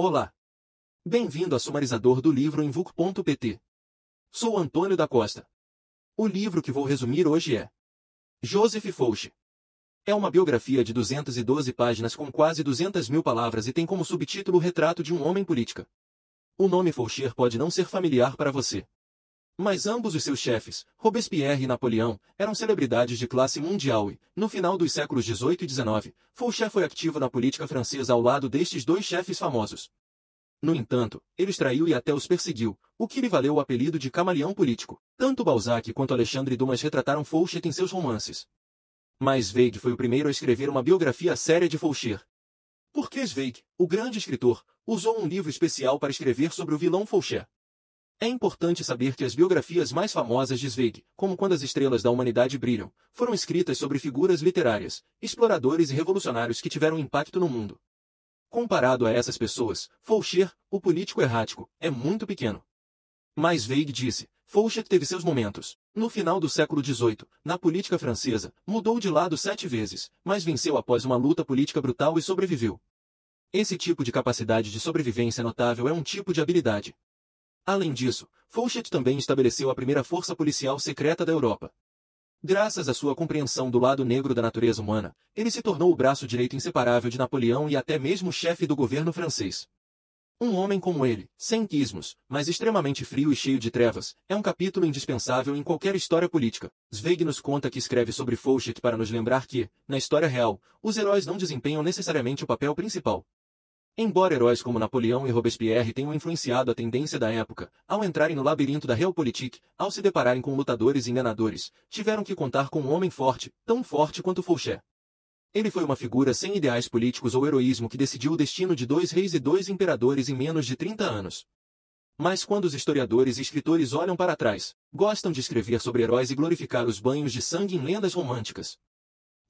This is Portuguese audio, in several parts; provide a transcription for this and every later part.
Olá! Bem-vindo a Sumarizador do livro em vuc.pt. Sou Antônio da Costa. O livro que vou resumir hoje é Joseph Fouché. É uma biografia de 212 páginas com quase 200.000 palavras e tem como subtítulo o retrato de um homem política. O nome Fouché pode não ser familiar para você. Mas ambos os seus chefes, Robespierre e Napoleão, eram celebridades de classe mundial e, no final dos séculos XVIII e XIX, Fouché foi ativo na política francesa ao lado destes dois chefes famosos. No entanto, ele os traiu e até os perseguiu, o que lhe valeu o apelido de camaleão político. Tanto Balzac quanto Alexandre Dumas retrataram Fouché em seus romances. Mas Zweig foi o primeiro a escrever uma biografia séria de Fouché. Porque Zweig, o grande escritor, usou um livro especial para escrever sobre o vilão Fouché. É importante saber que as biografias mais famosas de Zweig, como Quando as Estrelas da Humanidade Brilham, foram escritas sobre figuras literárias, exploradores e revolucionários que tiveram impacto no mundo. Comparado a essas pessoas, Fouché, o político errático, é muito pequeno. Mas Zweig disse, Fouché teve seus momentos. No final do século XVIII, na política francesa, mudou de lado 7 vezes, mas venceu após uma luta política brutal e sobreviveu. Esse tipo de capacidade de sobrevivência notável é um tipo de habilidade. Além disso, Fouché também estabeleceu a primeira força policial secreta da Europa. Graças à sua compreensão do lado negro da natureza humana, ele se tornou o braço direito inseparável de Napoleão e até mesmo chefe do governo francês. Um homem como ele, sem ismos, mas extremamente frio e cheio de trevas, é um capítulo indispensável em qualquer história política. Zweig nos conta que escreve sobre Fouché para nos lembrar que, na história real, os heróis não desempenham necessariamente o papel principal. Embora heróis como Napoleão e Robespierre tenham influenciado a tendência da época, ao entrarem no labirinto da Realpolitik, ao se depararem com lutadores enganadores, tiveram que contar com um homem forte, tão forte quanto Fouché. Ele foi uma figura sem ideais políticos ou heroísmo que decidiu o destino de 2 reis e 2 imperadores em menos de 30 anos. Mas quando os historiadores e escritores olham para trás, gostam de escrever sobre heróis e glorificar os banhos de sangue em lendas românticas.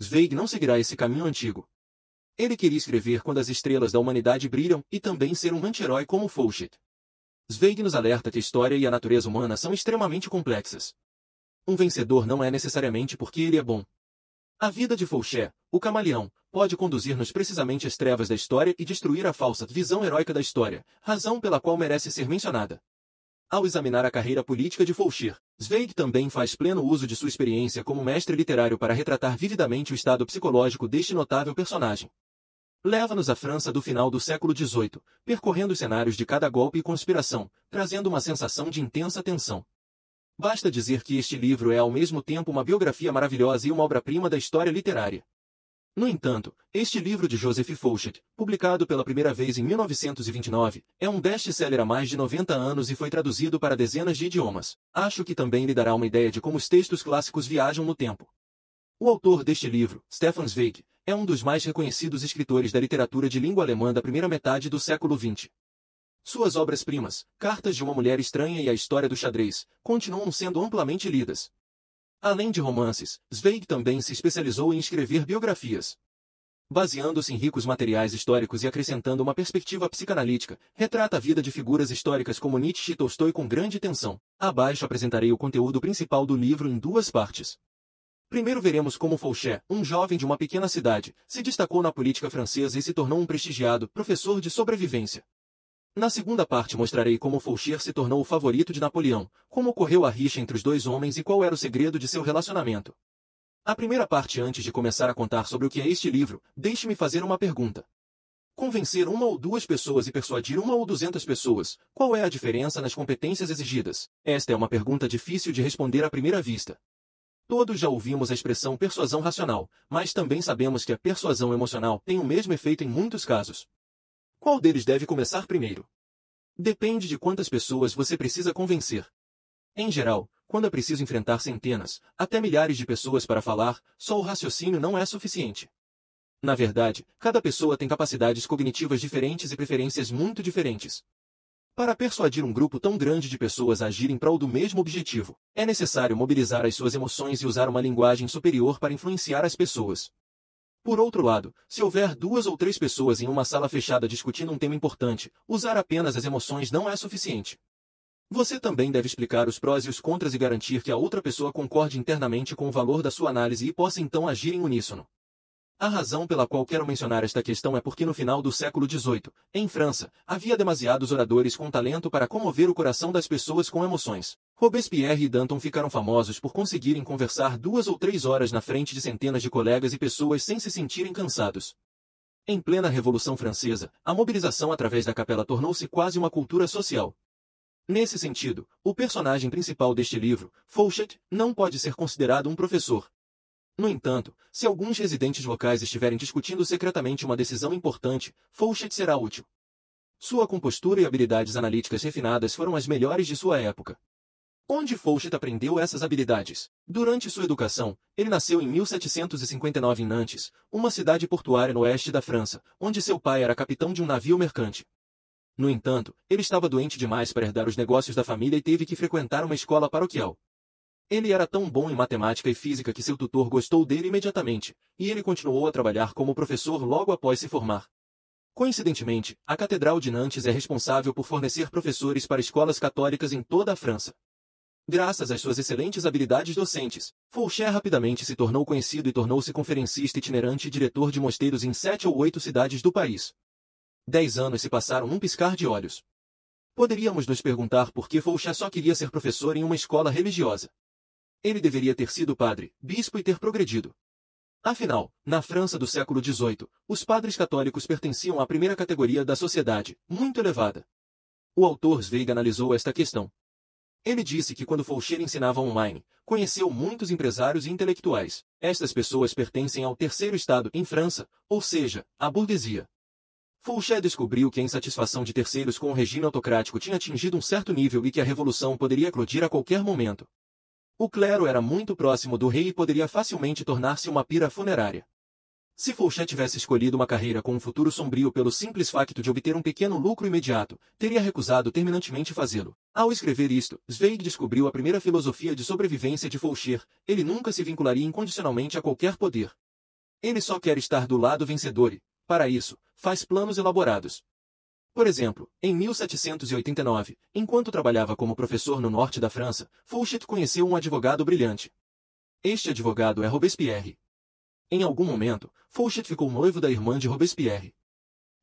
Zweig não seguirá esse caminho antigo. Ele queria escrever Quando as Estrelas da Humanidade Brilham e também ser um anti-herói como Fouché. Zweig nos alerta que a história e a natureza humana são extremamente complexas. Um vencedor não é necessariamente porque ele é bom. A vida de Fouché, o camaleão, pode conduzir-nos precisamente às trevas da história e destruir a falsa visão heróica da história, razão pela qual merece ser mencionada. Ao examinar a carreira política de Fouché, Zweig também faz pleno uso de sua experiência como mestre literário para retratar vividamente o estado psicológico deste notável personagem. Leva-nos à França do final do século XVIII, percorrendo os cenários de cada golpe e conspiração, trazendo uma sensação de intensa tensão. Basta dizer que este livro é ao mesmo tempo uma biografia maravilhosa e uma obra-prima da história literária. No entanto, este livro de Joseph Fouché, publicado pela primeira vez em 1929, é um best-seller há mais de 90 anos e foi traduzido para dezenas de idiomas. Acho que também lhe dará uma ideia de como os textos clássicos viajam no tempo. O autor deste livro, Stefan Zweig, é um dos mais reconhecidos escritores da literatura de língua alemã da primeira metade do século XX. Suas obras-primas, Cartas de uma Mulher Estranha e A História do Xadrez, continuam sendo amplamente lidas. Além de romances, Zweig também se especializou em escrever biografias. Baseando-se em ricos materiais históricos e acrescentando uma perspectiva psicanalítica, retrata a vida de figuras históricas como Nietzsche e Tolstói com grande atenção. Abaixo apresentarei o conteúdo principal do livro em 2 partes. Primeiro veremos como Fouché, um jovem de uma pequena cidade, se destacou na política francesa e se tornou um prestigiado professor de sobrevivência. Na segunda parte mostrarei como Fouché se tornou o favorito de Napoleão, como ocorreu a rixa entre os dois homens e qual era o segredo de seu relacionamento. A primeira parte. Antes de começar a contar sobre o que é este livro, deixe-me fazer uma pergunta. Convencer 1 ou 2 pessoas e persuadir 1 ou 200 pessoas, qual é a diferença nas competências exigidas? Esta é uma pergunta difícil de responder à primeira vista. Todos já ouvimos a expressão persuasão racional, mas também sabemos que a persuasão emocional tem o mesmo efeito em muitos casos. Qual deles deve começar primeiro? Depende de quantas pessoas você precisa convencer. Em geral, quando é preciso enfrentar centenas, até milhares de pessoas para falar, só o raciocínio não é suficiente. Na verdade, cada pessoa tem capacidades cognitivas diferentes e preferências muito diferentes. Para persuadir um grupo tão grande de pessoas a agir em prol do mesmo objetivo, é necessário mobilizar as suas emoções e usar uma linguagem superior para influenciar as pessoas. Por outro lado, se houver 2 ou 3 pessoas em uma sala fechada discutindo um tema importante, usar apenas as emoções não é suficiente. Você também deve explicar os prós e os contras e garantir que a outra pessoa concorde internamente com o valor da sua análise e possa então agir em uníssono. A razão pela qual quero mencionar esta questão é porque no final do século XVIII, em França, havia demasiados oradores com talento para comover o coração das pessoas com emoções. Robespierre e Danton ficaram famosos por conseguirem conversar 2 ou 3 horas na frente de centenas de colegas e pessoas sem se sentirem cansados. Em plena Revolução Francesa, a mobilização através da capela tornou-se quase uma cultura social. Nesse sentido, o personagem principal deste livro, Fouchet, não pode ser considerado um professor. No entanto, se alguns residentes locais estiverem discutindo secretamente uma decisão importante, Fouchet será útil. Sua compostura e habilidades analíticas refinadas foram as melhores de sua época. Onde Fouchet aprendeu essas habilidades? Durante sua educação, ele nasceu em 1759 em Nantes, uma cidade portuária no oeste da França, onde seu pai era capitão de um navio mercante. No entanto, ele estava doente demais para herdar os negócios da família e teve que frequentar uma escola paroquial. Ele era tão bom em matemática e física que seu tutor gostou dele imediatamente, e ele continuou a trabalhar como professor logo após se formar. Coincidentemente, a Catedral de Nantes é responsável por fornecer professores para escolas católicas em toda a França. Graças às suas excelentes habilidades docentes, Fouchet rapidamente se tornou conhecido e tornou-se conferencista itinerante e diretor de mosteiros em 7 ou 8 cidades do país. 10 anos se passaram num piscar de olhos. Poderíamos nos perguntar por que Fouchet só queria ser professor em uma escola religiosa. Ele deveria ter sido padre, bispo e ter progredido. Afinal, na França do século XVIII, os padres católicos pertenciam à primeira categoria da sociedade, muito elevada. O autor Zweig analisou esta questão. Ele disse que quando Fouchet ensinava online, conheceu muitos empresários e intelectuais. Estas pessoas pertencem ao terceiro estado em França, ou seja, à burguesia. Fouchet descobriu que a insatisfação de terceiros com o regime autocrático tinha atingido um certo nível e que a revolução poderia eclodir a qualquer momento. O clero era muito próximo do rei e poderia facilmente tornar-se uma pira funerária. Se Fouchet tivesse escolhido uma carreira com um futuro sombrio pelo simples facto de obter um pequeno lucro imediato, teria recusado terminantemente fazê-lo. Ao escrever isto, Zweig descobriu a primeira filosofia de sobrevivência de Fouchet. Ele nunca se vincularia incondicionalmente a qualquer poder. Ele só quer estar do lado vencedor e, para isso, faz planos elaborados. Por exemplo, em 1789, enquanto trabalhava como professor no norte da França, Fouchet conheceu um advogado brilhante. Este advogado é Robespierre. Em algum momento, Fouchet ficou noivo da irmã de Robespierre.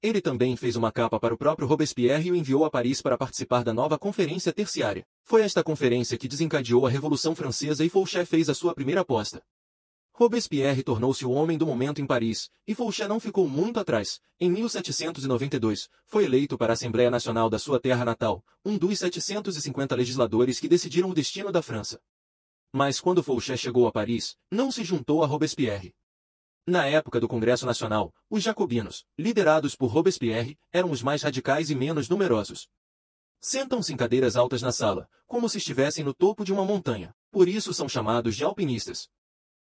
Ele também fez uma capa para o próprio Robespierre e o enviou a Paris para participar da nova Conferência Terciária. Foi esta conferência que desencadeou a Revolução Francesa e Fouchet fez a sua primeira aposta. Robespierre tornou-se o homem do momento em Paris, e Fouchet não ficou muito atrás. Em 1792, foi eleito para a Assembleia Nacional da sua terra natal, um dos 750 legisladores que decidiram o destino da França. Mas quando Fouchet chegou a Paris, não se juntou a Robespierre. Na época do Congresso Nacional, os jacobinos, liderados por Robespierre, eram os mais radicais e menos numerosos. Sentam-se em cadeiras altas na sala, como se estivessem no topo de uma montanha, por isso são chamados de alpinistas.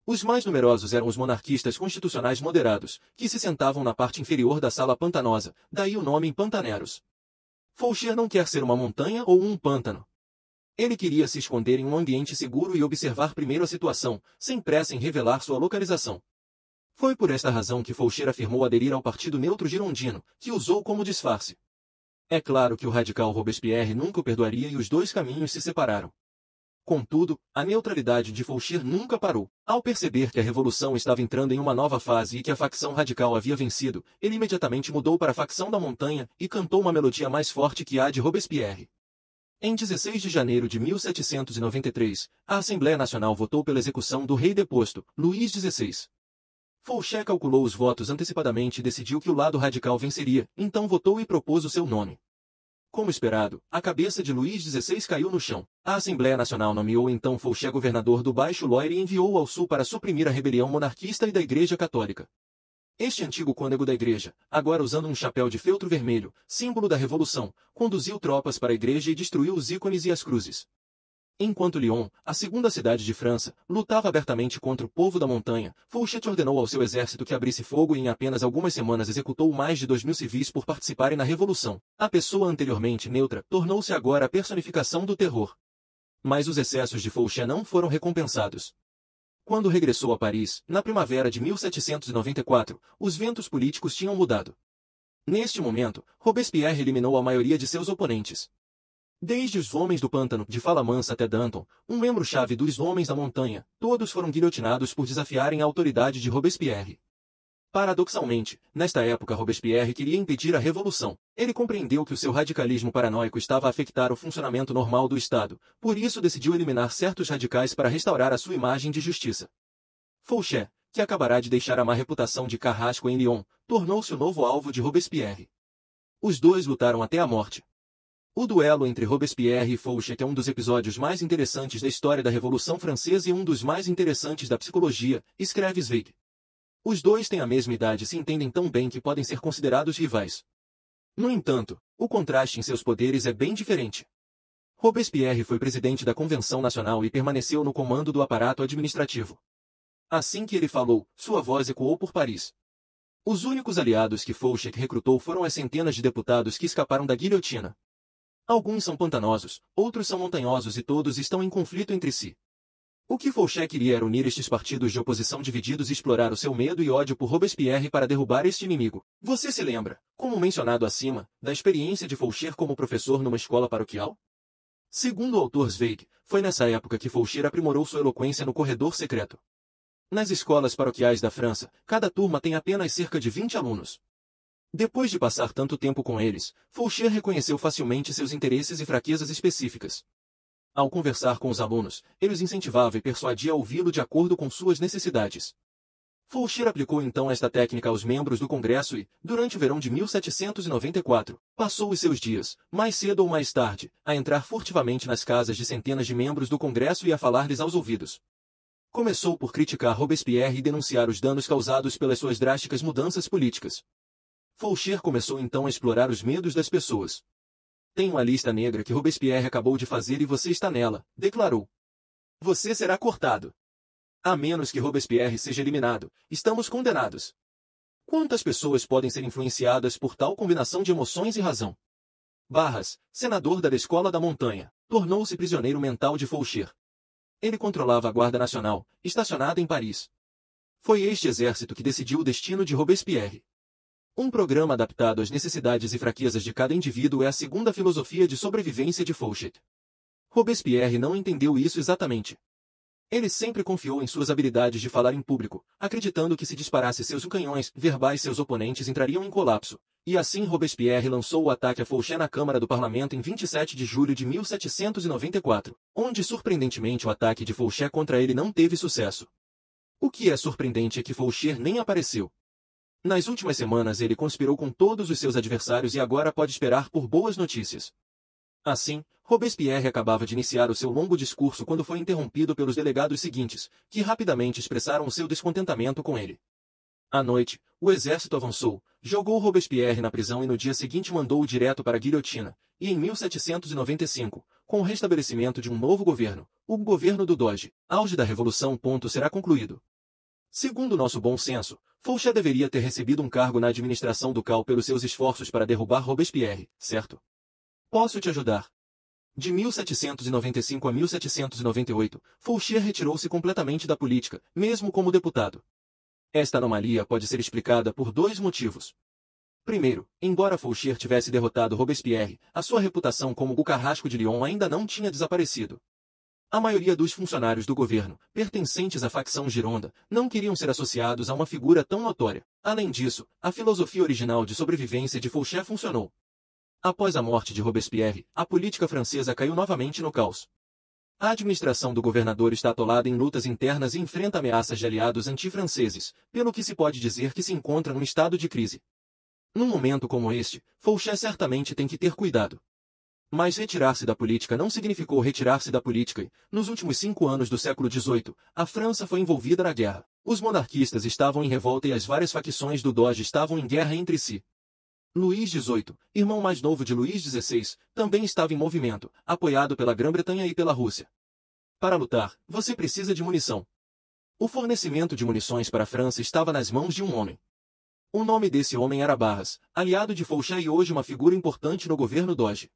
Os mais numerosos eram os monarquistas constitucionais moderados, que se sentavam na parte inferior da sala pantanosa, daí o nome pantaneros. Fouchet não quer ser uma montanha ou um pântano. Ele queria se esconder em um ambiente seguro e observar primeiro a situação, sem pressa em revelar sua localização. Foi por esta razão que Fouchet afirmou aderir ao Partido Neutro Girondino, que usou como disfarce. É claro que o radical Robespierre nunca o perdoaria e os dois caminhos se separaram. Contudo, a neutralidade de Fouchet nunca parou. Ao perceber que a revolução estava entrando em uma nova fase e que a facção radical havia vencido, ele imediatamente mudou para a facção da montanha e cantou uma melodia mais forte que a de Robespierre. Em 16 de janeiro de 1793, a Assembleia Nacional votou pela execução do rei deposto, Luís XVI. Fouchet calculou os votos antecipadamente e decidiu que o lado radical venceria, então votou e propôs o seu nome. Como esperado, a cabeça de Luís XVI caiu no chão. A Assembleia Nacional nomeou então Fouchet governador do Baixo Loire e enviou-o ao sul para suprimir a rebelião monarquista e da Igreja Católica. Este antigo cônego da Igreja, agora usando um chapéu de feltro vermelho, símbolo da Revolução, conduziu tropas para a igreja e destruiu os ícones e as cruzes. Enquanto Lyon, a segunda cidade de França, lutava abertamente contra o povo da montanha, Fouchet ordenou ao seu exército que abrisse fogo e em apenas algumas semanas executou mais de 2.000 civis por participarem na revolução. A pessoa anteriormente neutra tornou-se agora a personificação do terror. Mas os excessos de Fouchet não foram recompensados. Quando regressou a Paris, na primavera de 1794, os ventos políticos tinham mudado. Neste momento, Robespierre eliminou a maioria de seus oponentes. Desde os homens do pântano, de Fala Mansa até Danton, um membro-chave dos homens da montanha, todos foram guilhotinados por desafiarem a autoridade de Robespierre. Paradoxalmente, nesta época Robespierre queria impedir a revolução. Ele compreendeu que o seu radicalismo paranoico estava a afetar o funcionamento normal do Estado, por isso decidiu eliminar certos radicais para restaurar a sua imagem de justiça. Fouché, que acabará de deixar a má reputação de carrasco em Lyon, tornou-se o novo alvo de Robespierre. Os dois lutaram até a morte. O duelo entre Robespierre e Fouché é um dos episódios mais interessantes da história da Revolução Francesa e um dos mais interessantes da psicologia, escreve Zweig. Os dois têm a mesma idade e se entendem tão bem que podem ser considerados rivais. No entanto, o contraste em seus poderes é bem diferente. Robespierre foi presidente da Convenção Nacional e permaneceu no comando do aparato administrativo. Assim que ele falou, sua voz ecoou por Paris. Os únicos aliados que Fouché recrutou foram as centenas de deputados que escaparam da guilhotina. Alguns são pantanosos, outros são montanhosos e todos estão em conflito entre si. O que Fouché queria era unir estes partidos de oposição divididos e explorar o seu medo e ódio por Robespierre para derrubar este inimigo. Você se lembra, como mencionado acima, da experiência de Fouché como professor numa escola paroquial? Segundo o autor Zweig, foi nessa época que Fouché aprimorou sua eloquência no corredor secreto. Nas escolas paroquiais da França, cada turma tem apenas cerca de 20 alunos. Depois de passar tanto tempo com eles, Fouché reconheceu facilmente seus interesses e fraquezas específicas. Ao conversar com os alunos, ele os incentivava e persuadia a ouvi-lo de acordo com suas necessidades. Fouché aplicou então esta técnica aos membros do Congresso e, durante o verão de 1794, passou os seus dias, mais cedo ou mais tarde, a entrar furtivamente nas casas de centenas de membros do Congresso e a falar-lhes aos ouvidos. Começou por criticar Robespierre e denunciar os danos causados pelas suas drásticas mudanças políticas. Fouché começou então a explorar os medos das pessoas. Tem uma lista negra que Robespierre acabou de fazer e você está nela, declarou. Você será cortado. A menos que Robespierre seja eliminado, estamos condenados. Quantas pessoas podem ser influenciadas por tal combinação de emoções e razão? Barras, senador da Escola da Montanha, tornou-se prisioneiro mental de Fouché. Ele controlava a Guarda Nacional, estacionada em Paris. Foi este exército que decidiu o destino de Robespierre. Um programa adaptado às necessidades e fraquezas de cada indivíduo é a segunda filosofia de sobrevivência de Fouché. Robespierre não entendeu isso exatamente. Ele sempre confiou em suas habilidades de falar em público, acreditando que se disparasse seus canhões verbais seus oponentes entrariam em colapso. E assim Robespierre lançou o ataque a Fouché na Câmara do Parlamento em 27 de julho de 1794, onde surpreendentemente o ataque de Fouché contra ele não teve sucesso. O que é surpreendente é que Fouché nem apareceu. Nas últimas semanas ele conspirou com todos os seus adversários e agora pode esperar por boas notícias. Assim, Robespierre acabava de iniciar o seu longo discurso quando foi interrompido pelos delegados seguintes, que rapidamente expressaram o seu descontentamento com ele. À noite, o exército avançou, jogou Robespierre na prisão e no dia seguinte mandou-o direto para a guilhotina, e em 1795, com o restabelecimento de um novo governo, o governo do Doge, auge da Revolução. Será concluído. Segundo nosso bom senso, Fouché deveria ter recebido um cargo na administração ducal pelos seus esforços para derrubar Robespierre, certo? Posso te ajudar. De 1795 a 1798, Fouché retirou-se completamente da política, mesmo como deputado. Esta anomalia pode ser explicada por dois motivos. Primeiro, embora Fouché tivesse derrotado Robespierre, a sua reputação como o carrasco de Lyon ainda não tinha desaparecido. A maioria dos funcionários do governo, pertencentes à facção Gironda, não queriam ser associados a uma figura tão notória. Além disso, a filosofia original de sobrevivência de Fouché funcionou. Após a morte de Robespierre, a política francesa caiu novamente no caos. A administração do governador está atolada em lutas internas e enfrenta ameaças de aliados anti-franceses, pelo que se pode dizer que se encontra num estado de crise. Num momento como este, Fouché certamente tem que ter cuidado. Mas retirar-se da política não significou retirar-se da política e, nos últimos 5 anos do século XVIII, a França foi envolvida na guerra. Os monarquistas estavam em revolta e as várias facções do Doge estavam em guerra entre si. Luís XVIII, irmão mais novo de Luís XVI, também estava em movimento, apoiado pela Grã-Bretanha e pela Rússia. Para lutar, você precisa de munição. O fornecimento de munições para a França estava nas mãos de um homem. O nome desse homem era Barras, aliado de Fouché e hoje uma figura importante no governo Doge.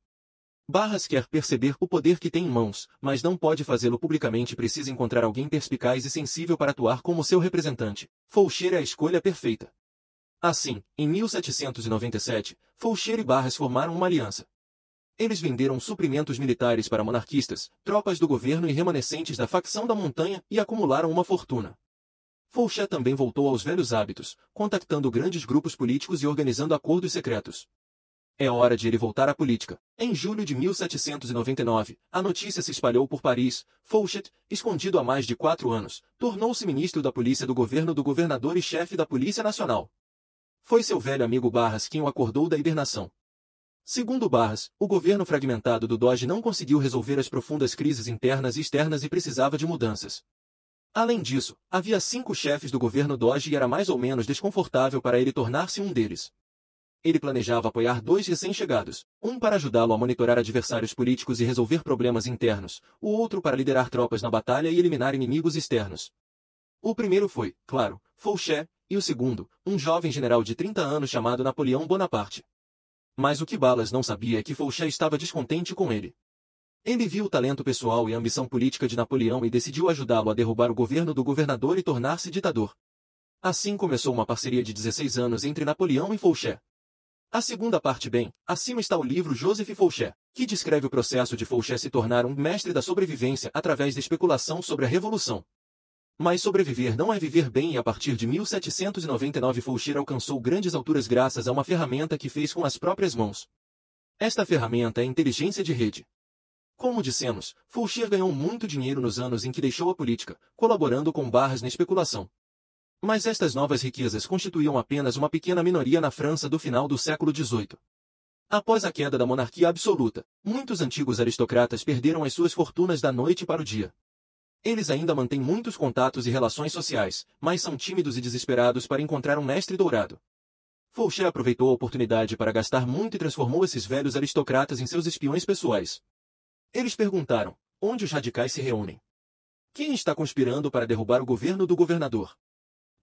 Barras quer perceber o poder que tem em mãos, mas não pode fazê-lo publicamente e precisa encontrar alguém perspicaz e sensível para atuar como seu representante. Fouché é a escolha perfeita. Assim, em 1797, Fouché e Barras formaram uma aliança. Eles venderam suprimentos militares para monarquistas, tropas do governo e remanescentes da facção da montanha e acumularam uma fortuna. Fauchet também voltou aos velhos hábitos, contactando grandes grupos políticos e organizando acordos secretos. É hora de ele voltar à política. Em julho de 1799, a notícia se espalhou por Paris. Fauchet, escondido há mais de 4 anos, tornou-se ministro da polícia do governo do governador e chefe da Polícia Nacional. Foi seu velho amigo Barras quem o acordou da hibernação. Segundo Barras, o governo fragmentado do Doge não conseguiu resolver as profundas crises internas e externas e precisava de mudanças. Além disso, havia 5 chefes do governo Doge e era mais ou menos desconfortável para ele tornar-se um deles. Ele planejava apoiar 2 recém-chegados, um para ajudá-lo a monitorar adversários políticos e resolver problemas internos, o outro para liderar tropas na batalha e eliminar inimigos externos. O primeiro foi, claro, Fauchet, e o segundo, um jovem general de 30 anos chamado Napoleão Bonaparte. Mas o que Barras não sabia é que Fauchet estava descontente com ele. Ele viu o talento pessoal e a ambição política de Napoleão e decidiu ajudá-lo a derrubar o governo do governador e tornar-se ditador. Assim começou uma parceria de 16 anos entre Napoleão e Fauchet. A segunda parte bem, acima está o livro Joseph Fauchet, que descreve o processo de Fauchet se tornar um mestre da sobrevivência através da especulação sobre a revolução. Mas sobreviver não é viver bem e a partir de 1799 Fauchet alcançou grandes alturas graças a uma ferramenta que fez com as próprias mãos. Esta ferramenta é a inteligência de rede. Como dissemos, Fauchet ganhou muito dinheiro nos anos em que deixou a política, colaborando com Barras na especulação. Mas estas novas riquezas constituíam apenas uma pequena minoria na França do final do século XVIII. Após a queda da monarquia absoluta, muitos antigos aristocratas perderam as suas fortunas da noite para o dia. Eles ainda mantêm muitos contatos e relações sociais, mas são tímidos e desesperados para encontrar um mestre dourado. Fauchet aproveitou a oportunidade para gastar muito e transformou esses velhos aristocratas em seus espiões pessoais. Eles perguntaram, onde os radicais se reúnem? Quem está conspirando para derrubar o governo do governador?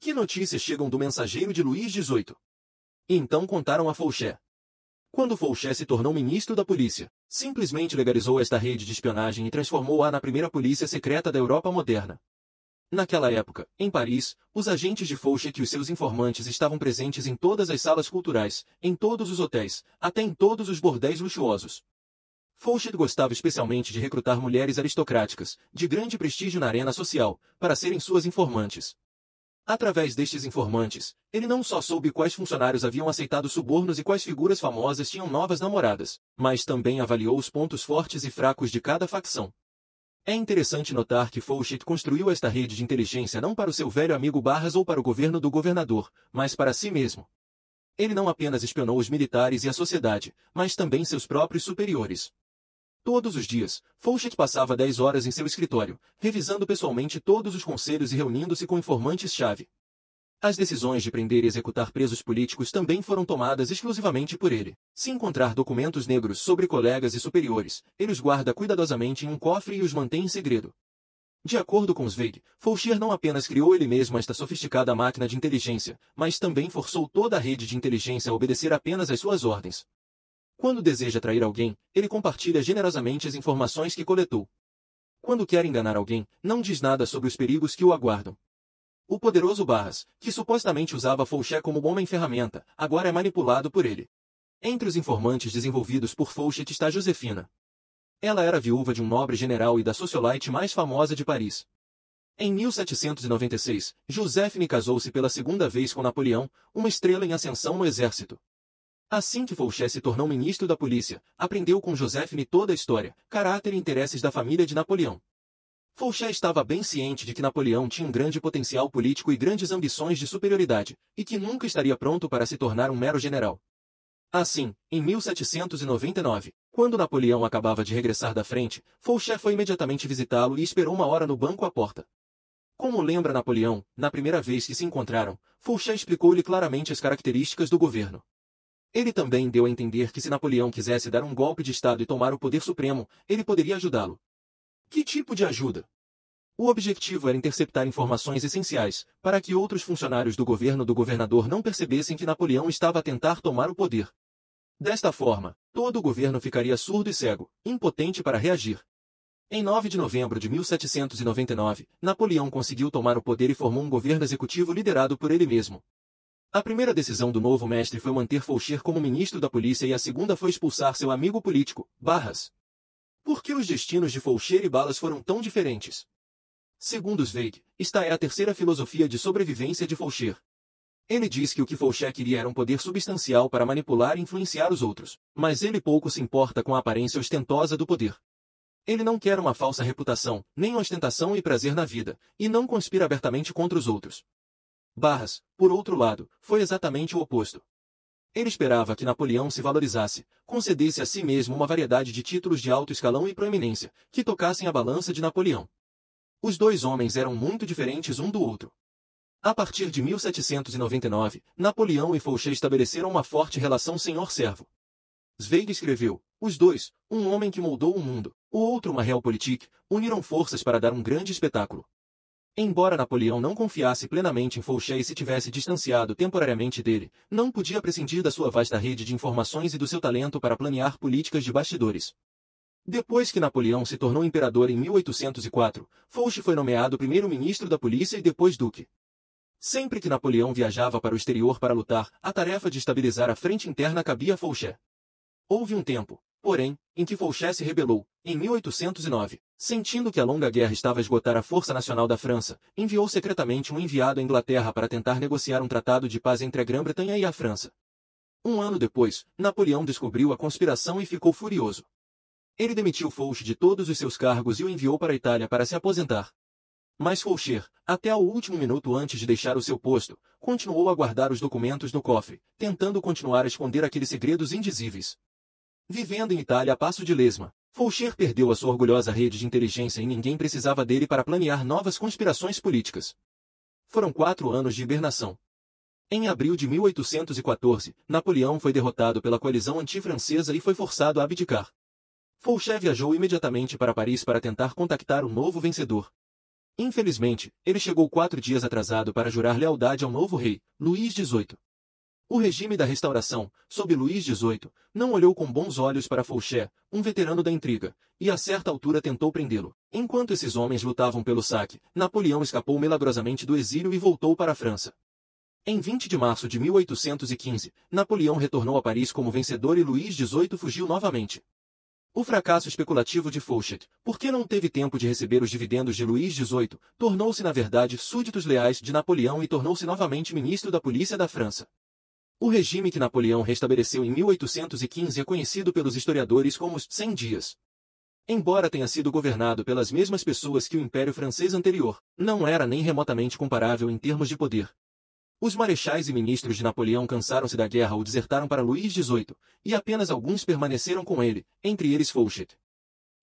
Que notícias chegam do mensageiro de Luís XVIII? E então contaram a Fauchet. Quando Fauchet se tornou ministro da polícia, simplesmente legalizou esta rede de espionagem e transformou-a na primeira polícia secreta da Europa moderna. Naquela época, em Paris, os agentes de Fauchet e os seus informantes estavam presentes em todas as salas culturais, em todos os hotéis, até em todos os bordéis luxuosos. Fauchet gostava especialmente de recrutar mulheres aristocráticas, de grande prestígio na arena social, para serem suas informantes. Através destes informantes, ele não só soube quais funcionários haviam aceitado subornos e quais figuras famosas tinham novas namoradas, mas também avaliou os pontos fortes e fracos de cada facção. É interessante notar que Fauchet construiu esta rede de inteligência não para o seu velho amigo Barras ou para o governo do governador, mas para si mesmo. Ele não apenas espionou os militares e a sociedade, mas também seus próprios superiores. Todos os dias, Fauchet passava 10 horas em seu escritório, revisando pessoalmente todos os conselhos e reunindo-se com informantes-chave. As decisões de prender e executar presos políticos também foram tomadas exclusivamente por ele. Se encontrar documentos negros sobre colegas e superiores, ele os guarda cuidadosamente em um cofre e os mantém em segredo. De acordo com Zweig, Fauchet não apenas criou ele mesmo esta sofisticada máquina de inteligência, mas também forçou toda a rede de inteligência a obedecer apenas às suas ordens. Quando deseja atrair alguém, ele compartilha generosamente as informações que coletou. Quando quer enganar alguém, não diz nada sobre os perigos que o aguardam. O poderoso Barras, que supostamente usava Fauchet como homem-ferramenta, agora é manipulado por ele. Entre os informantes desenvolvidos por Fauchet está Josefina. Ela era viúva de um nobre general e da socialite mais famosa de Paris. Em 1796, Joséphine casou-se pela segunda vez com Napoleão, uma estrela em ascensão no exército. Assim que Fauchet se tornou ministro da polícia, aprendeu com Joséphine toda a história, caráter e interesses da família de Napoleão. Fauchet estava bem ciente de que Napoleão tinha um grande potencial político e grandes ambições de superioridade, e que nunca estaria pronto para se tornar um mero general. Assim, em 1799, quando Napoleão acabava de regressar da frente, Fauchet foi imediatamente visitá-lo e esperou uma hora no banco à porta. Como lembra Napoleão, na primeira vez que se encontraram, Fauchet explicou-lhe claramente as características do governo. Ele também deu a entender que se Napoleão quisesse dar um golpe de Estado e tomar o poder supremo, ele poderia ajudá-lo. Que tipo de ajuda? O objetivo era interceptar informações essenciais, para que outros funcionários do governo do governador não percebessem que Napoleão estava a tentar tomar o poder. Desta forma, todo o governo ficaria surdo e cego, impotente para reagir. Em 9 de novembro de 1799, Napoleão conseguiu tomar o poder e formou um governo executivo liderado por ele mesmo. A primeira decisão do novo mestre foi manter Fauchet como ministro da polícia e a segunda foi expulsar seu amigo político, Barras. Por que os destinos de Fauchet e Barras foram tão diferentes? Segundo Zweig, esta é a terceira filosofia de sobrevivência de Faucher. Ele diz que o que Faucher queria era um poder substancial para manipular e influenciar os outros, mas ele pouco se importa com a aparência ostentosa do poder. Ele não quer uma falsa reputação, nem ostentação e prazer na vida, e não conspira abertamente contra os outros. Barras, por outro lado, foi exatamente o oposto. Ele esperava que Napoleão se valorizasse, concedesse a si mesmo uma variedade de títulos de alto escalão e proeminência, que tocassem a balança de Napoleão. Os dois homens eram muito diferentes um do outro. A partir de 1799, Napoleão e Faucher estabeleceram uma forte relação senhor-servo. Zweig escreveu, os dois, um homem que moldou o mundo, o outro uma realpolitik, uniram forças para dar um grande espetáculo. Embora Napoleão não confiasse plenamente em Faucher e se tivesse distanciado temporariamente dele, não podia prescindir da sua vasta rede de informações e do seu talento para planear políticas de bastidores. Depois que Napoleão se tornou imperador em 1804, Faucher foi nomeado primeiro-ministro da polícia e depois duque. Sempre que Napoleão viajava para o exterior para lutar, a tarefa de estabilizar a frente interna cabia a Faucher. Houve um tempo, porém, em que Faucher se rebelou, em 1809. Sentindo que a longa guerra estava a esgotar a força nacional da França, enviou secretamente um enviado à Inglaterra para tentar negociar um tratado de paz entre a Grã-Bretanha e a França. Um ano depois, Napoleão descobriu a conspiração e ficou furioso. Ele demitiu Faucher de todos os seus cargos e o enviou para a Itália para se aposentar. Mas Faucher, até ao último minuto antes de deixar o seu posto, continuou a guardar os documentos no cofre, tentando continuar a esconder aqueles segredos indizíveis. Vivendo em Itália a passo de lesma, Faucher perdeu a sua orgulhosa rede de inteligência e ninguém precisava dele para planear novas conspirações políticas. Foram 4 anos de hibernação. Em abril de 1814, Napoleão foi derrotado pela coalizão anti-francesa e foi forçado a abdicar. Faucher viajou imediatamente para Paris para tentar contactar o novo vencedor. Infelizmente, ele chegou 4 dias atrasado para jurar lealdade ao novo rei, Luís XVIII. O regime da Restauração, sob Luís XVIII, não olhou com bons olhos para Faucher, um veterano da intriga, e a certa altura tentou prendê-lo. Enquanto esses homens lutavam pelo saque, Napoleão escapou milagrosamente do exílio e voltou para a França. Em 20 de março de 1815, Napoleão retornou a Paris como vencedor e Luís XVIII fugiu novamente. O fracasso especulativo de Faucher, porque não teve tempo de receber os dividendos de Luís XVIII, tornou-se na verdade súditos leais de Napoleão e tornou-se novamente ministro da polícia da França. O regime que Napoleão restabeleceu em 1815 é conhecido pelos historiadores como os 100 dias. Embora tenha sido governado pelas mesmas pessoas que o Império Francês anterior, não era nem remotamente comparável em termos de poder. Os marechais e ministros de Napoleão cansaram-se da guerra ou desertaram para Luís XVIII, e apenas alguns permaneceram com ele, entre eles Faucher.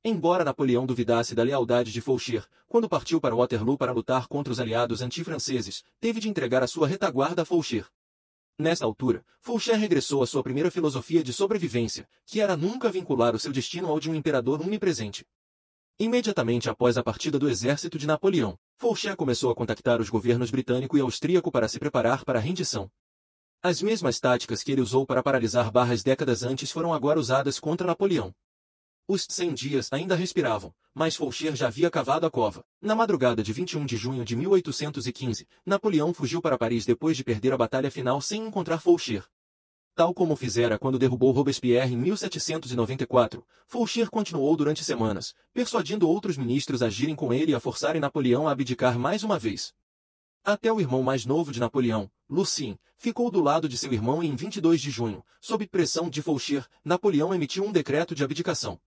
Embora Napoleão duvidasse da lealdade de Faucher, quando partiu para Waterloo para lutar contra os aliados anti-franceses, teve de entregar a sua retaguarda a Faucher. Nessa altura, Faucher regressou à sua primeira filosofia de sobrevivência, que era nunca vincular o seu destino ao de um imperador onipresente. Imediatamente após a partida do exército de Napoleão, Faucher começou a contactar os governos britânico e austríaco para se preparar para a rendição. As mesmas táticas que ele usou para paralisar Barras décadas antes foram agora usadas contra Napoleão. Os 100 dias ainda respiravam, mas Faucher já havia cavado a cova. Na madrugada de 21 de junho de 1815, Napoleão fugiu para Paris depois de perder a batalha final sem encontrar Faucher. Tal como fizera quando derrubou Robespierre em 1794, Faucher continuou durante semanas, persuadindo outros ministros a agirem com ele e a forçarem Napoleão a abdicar mais uma vez. Até o irmão mais novo de Napoleão, Lucien, ficou do lado de seu irmão e em 22 de junho, sob pressão de Faucher, Napoleão emitiu um decreto de abdicação.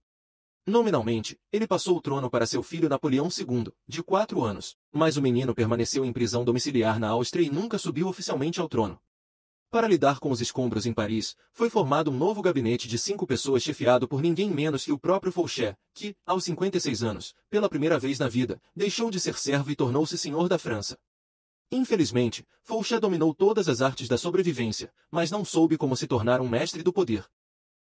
Nominalmente, ele passou o trono para seu filho Napoleão II, de 4 anos, mas o menino permaneceu em prisão domiciliar na Áustria e nunca subiu oficialmente ao trono. Para lidar com os escombros em Paris, foi formado um novo gabinete de 5 pessoas chefiado por ninguém menos que o próprio Faucher, que, aos 56 anos, pela primeira vez na vida, deixou de ser servo e tornou-se senhor da França. Infelizmente, Faucher dominou todas as artes da sobrevivência, mas não soube como se tornar um mestre do poder.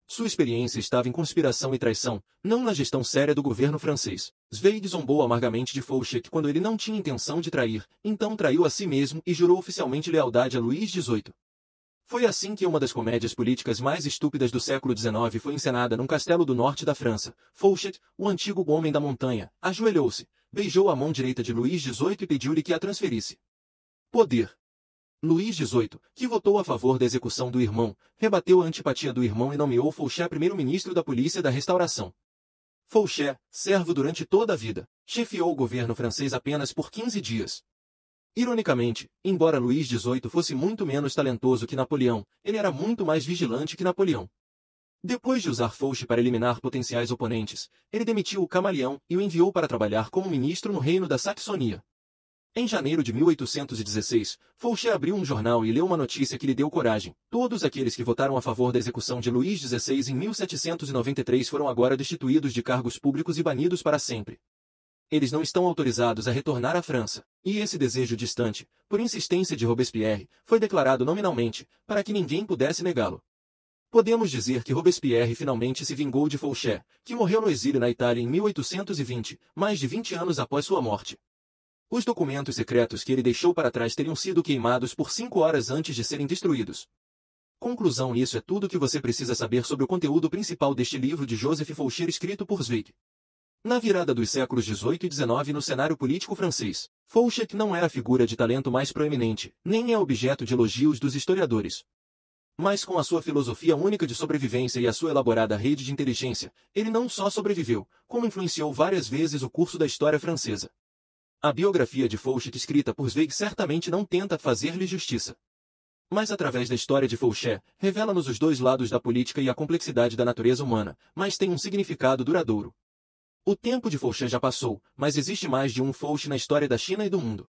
Sua experiência estava em conspiração e traição, não na gestão séria do governo francês. Zweig zombou amargamente de Faucher quando ele não tinha intenção de trair, então traiu a si mesmo e jurou oficialmente lealdade a Luís XVIII. Foi assim que uma das comédias políticas mais estúpidas do século XIX foi encenada num castelo do norte da França. Faucher, o antigo homem da montanha, ajoelhou-se, beijou a mão direita de Luís XVIII e pediu-lhe que a transferisse. Poder. Luís XVIII, que votou a favor da execução do irmão, rebateu a antipatia do irmão e nomeou Faucher primeiro-ministro da polícia da Restauração. Fauché, servo durante toda a vida, chefiou o governo francês apenas por 15 dias. Ironicamente, embora Luís XVIII fosse muito menos talentoso que Napoleão, ele era muito mais vigilante que Napoleão. Depois de usar Fauché para eliminar potenciais oponentes, ele demitiu o camaleão e o enviou para trabalhar como ministro no reino da Saxonia. Em janeiro de 1816, Fauché abriu um jornal e leu uma notícia que lhe deu coragem. Todos aqueles que votaram a favor da execução de Luís XVI em 1793 foram agora destituídos de cargos públicos e banidos para sempre. Eles não estão autorizados a retornar à França. E esse desejo distante, por insistência de Robespierre, foi declarado nominalmente, para que ninguém pudesse negá-lo. Podemos dizer que Robespierre finalmente se vingou de Fauché, que morreu no exílio na Itália em 1820, mais de 20 anos após sua morte. Os documentos secretos que ele deixou para trás teriam sido queimados por 5 horas antes de serem destruídos. Conclusão: isso é tudo que você precisa saber sobre o conteúdo principal deste livro de Joseph Fauché escrito por Zweig. Na virada dos séculos XVIII e XIX no cenário político francês, Fauché não é a figura de talento mais proeminente, nem é objeto de elogios dos historiadores. Mas com a sua filosofia única de sobrevivência e a sua elaborada rede de inteligência, ele não só sobreviveu, como influenciou várias vezes o curso da história francesa. A biografia de Fauché escrita por Zweig certamente não tenta fazer-lhe justiça. Mas através da história de Fauché, revela-nos os dois lados da política e a complexidade da natureza humana, mas tem um significado duradouro. O tempo de Fauché já passou, mas existe mais de um Fauché na história da China e do mundo.